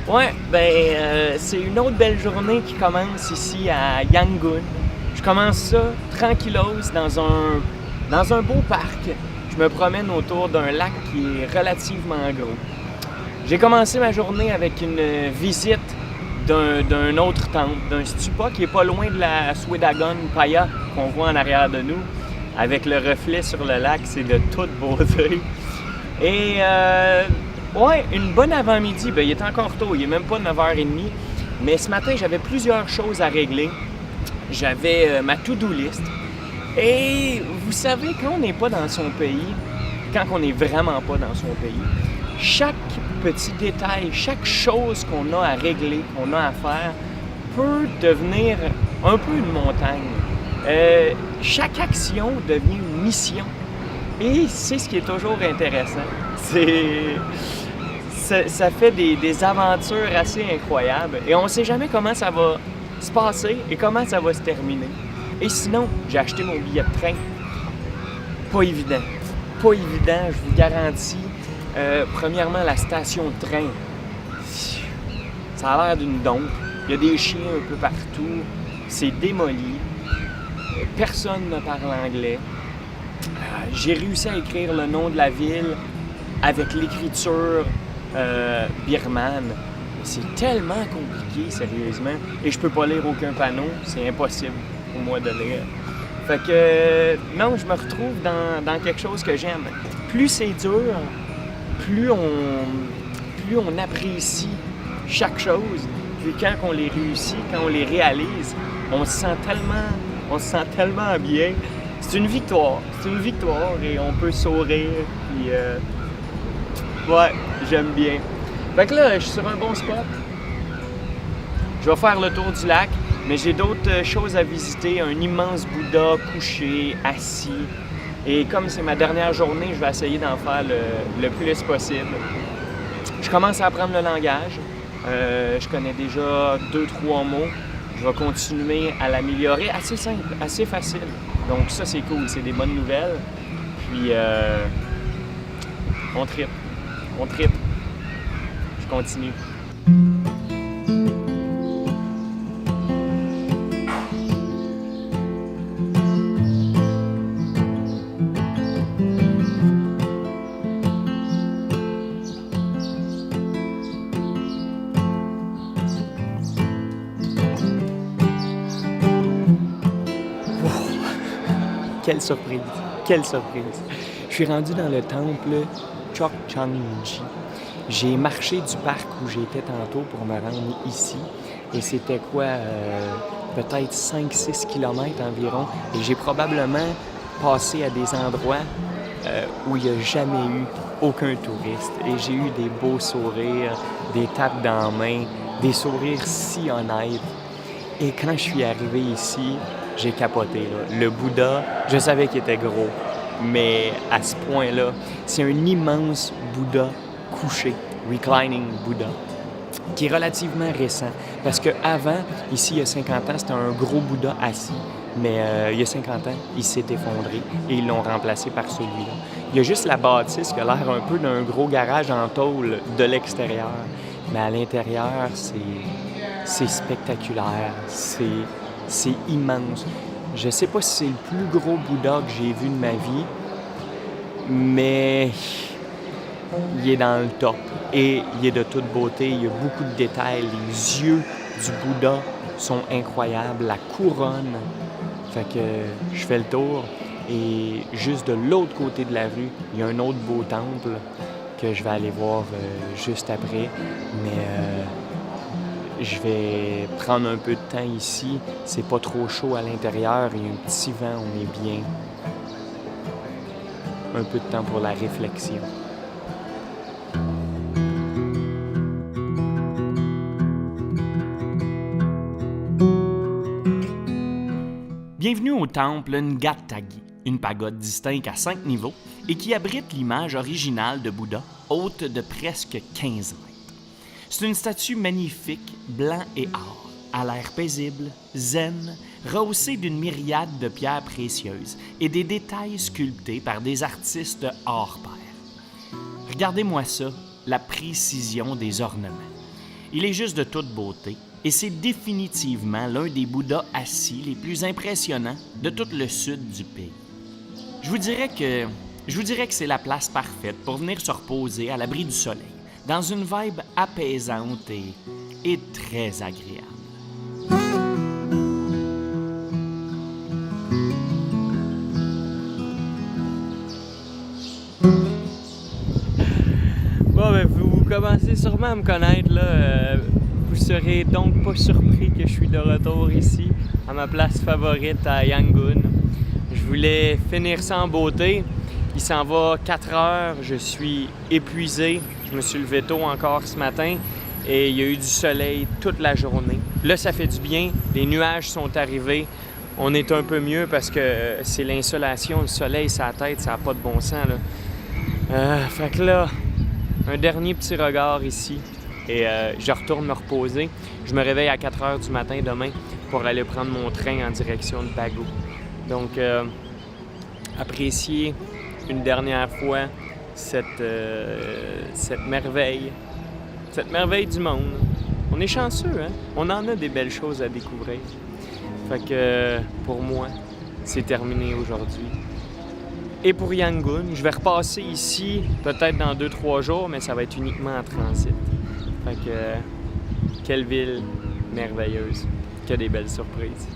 Ouais, c'est une autre belle journée qui commence ici à Yangon. Je commence ça tranquillos dans un beau parc. Je me promène autour d'un lac qui est relativement gros. J'ai commencé ma journée avec une visite d'un autre temple, d'un stupa qui est pas loin de la Swedagon Paya qu'on voit en arrière de nous. Avec le reflet sur le lac, c'est de toute beauté. Et ouais, une bonne avant-midi. Il est encore tôt, il est même pas 9h30. Mais ce matin, j'avais plusieurs choses à régler. J'avais ma to-do list. Et vous savez, quand on n'est pas dans son pays, quand on n'est vraiment pas dans son pays, chaque petit détail, chaque chose qu'on a à régler, qu'on a à faire, peut devenir un peu une montagne. Chaque action devient une mission. Et c'est ce qui est toujours intéressant. Ça fait des aventures assez incroyables. Et on ne sait jamais comment ça va se passer et comment ça va se terminer. Et sinon, j'ai acheté mon billet de train. Pas évident. Pas évident, je vous garantis. Premièrement, la station de train. Ça a l'air d'une dompe. Il y a des chiens un peu partout. C'est démoli. Personne ne parle anglais. J'ai réussi à écrire le nom de la ville avec l'écriture birmane. C'est tellement compliqué, sérieusement. Et je peux pas lire aucun panneau. C'est impossible pour moi de lire. Fait que, non, je me retrouve dans quelque chose que j'aime. Plus c'est dur, plus on apprécie chaque chose. Puis quand on les réussit, quand on les réalise, on se sent tellement bien. C'est une victoire et on peut sourire. Puis, ouais, j'aime bien. Fait que là, je suis sur un bon spot. Je vais faire le tour du lac, mais j'ai d'autres choses à visiter. Un immense Bouddha couché, assis. Et comme c'est ma dernière journée, je vais essayer d'en faire le plus possible. Je commence à apprendre le langage. Je connais déjà 2-3 mots. Je vais continuer à l'améliorer. Assez simple, assez facile. Donc ça, c'est cool. C'est des bonnes nouvelles. Puis, on trippe. Je continue. Quelle surprise! Quelle surprise! Je suis rendu dans le temple Chokchangji. J'ai marché du parc où j'étais tantôt pour me rendre ici. Et c'était quoi? Peut-être 5-6 km environ. Et j'ai probablement passé à des endroits où il n'y a jamais eu aucun touriste. Et j'ai eu des beaux sourires, des tapes dans la main, des sourires si honnêtes. Et quand je suis arrivé ici, j'ai capoté, là. Le Bouddha, je savais qu'il était gros, mais à ce point-là, c'est un immense Bouddha couché, reclining Bouddha, qui est relativement récent. Parce qu'avant, ici, il y a 50 ans, c'était un gros Bouddha assis. Mais il y a 50 ans, il s'est effondré et ils l'ont remplacé par celui-là. Il y a juste la bâtisse qui a l'air un peu d'un gros garage en tôle de l'extérieur. Mais à l'intérieur, c'est spectaculaire, c'est immense. Je sais pas si c'est le plus gros Bouddha que j'ai vu de ma vie, mais il est dans le top. Et il est de toute beauté, il y a beaucoup de détails. Les yeux du Bouddha sont incroyables, la couronne. Fait que je fais le tour et juste de l'autre côté de la rue, il y a un autre beau temple que je vais aller voir juste après. Mais je vais prendre un peu de temps ici. C'est pas trop chaud à l'intérieur. Il y a un petit vent, on est bien. Un peu de temps pour la réflexion. Bienvenue au temple Ngat Tagi, une pagode distincte à 5 niveaux et qui abrite l'image originale de Bouddha, haute de presque 15 mètres. C'est une statue magnifique, blanc et or, à l'air paisible, zen, rehaussée d'une myriade de pierres précieuses et des détails sculptés par des artistes hors pair. Regardez-moi ça, la précision des ornements. Il est juste de toute beauté et c'est définitivement l'un des Bouddhas assis les plus impressionnants de tout le sud du pays. Je vous dirais que c'est la place parfaite pour venir se reposer à l'abri du soleil, dans une vibe apaisante et très agréable. Bon, ben, vous commencez sûrement à me connaître, là. Vous serez donc pas surpris que je suis de retour ici, à ma place favorite à Yangon. Je voulais finir ça en beauté. Il s'en va 4 heures, je suis épuisé. Je me suis levé tôt encore ce matin et il y a eu du soleil toute la journée. Là, ça fait du bien. Les nuages sont arrivés. On est un peu mieux parce que c'est l'insolation, le soleil, sa tête, ça n'a pas de bon sens, là. Fait que là, un dernier petit regard ici et je retourne me reposer. Je me réveille à 4 heures du matin demain pour aller prendre mon train en direction de Bago. Donc, apprécier une dernière fois cette merveille du monde. On est chanceux, hein? On en a des belles choses à découvrir. Fait que pour moi, c'est terminé aujourd'hui. Et pour Yangon, je vais repasser ici peut-être dans 2-3 jours, mais ça va être uniquement en transit. Fait que quelle ville merveilleuse, que des belles surprises.